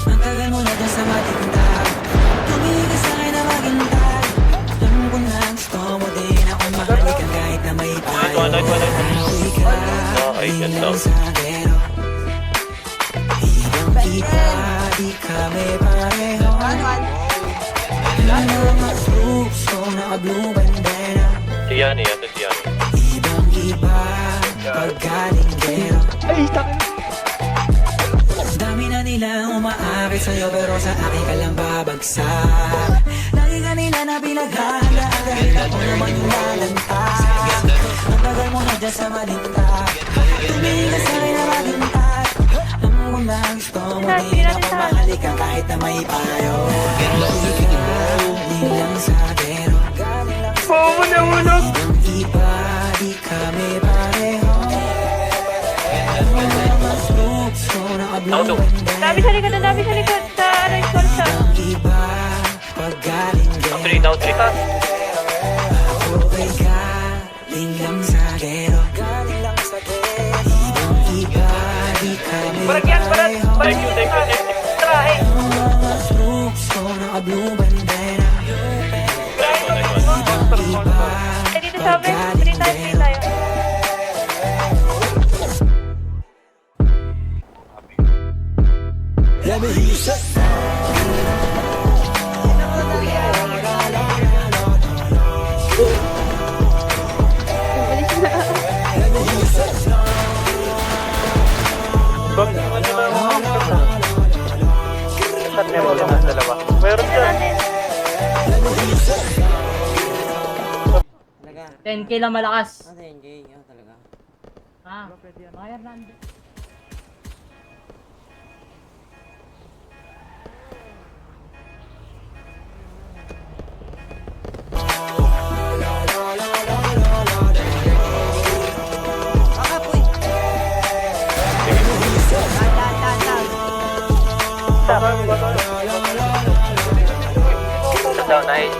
Ang tagal mo na dyan sa matindag, tumigil sa'kin na maghintay. Alam ko na gusto mo din ako mahalikan kahit na may payo. Awi ka, bilang sagero. Ibang-iba, di kami pareho. Mga troops ko naka-blue bandera. Si Yani, ito si Yani. Ibang-iba, pagkalinggero. Dami na nilang umaakit sa'yo pero sa akin ka lang babagsak. Lagi ka nila na pinaghahandaan dahil ako naman yung lalanta. Ang tagal mo na dyan sa malintak, tumingin ka sa'kin na malintak. Alam ko na gusto mo din ako mahalikan kahit na may payo. Ikaw, di lang sagero. Ibang iba, di kami pareho. Mga troops ko naka-blue bandera. Dami sa likod, dami sa likod. Sa ano yung korsa. Ibang iba, paggalinggero. 3 down, 3 pa. Ako ay galing lang sagero. Ibang iba, di kami pareho. Thank you, thank you, thank you. Mga troops ko naka-blue bandera. Ibang iba, Eh, dito sa amin, 3 times 3 tayo. let me hear you say. Shot niya mo lang dalawa. Mayroon dyan. 10k lang malakas. Ano yun, Jay? Ano talaga? Ah, bayar na. Shot down, nice.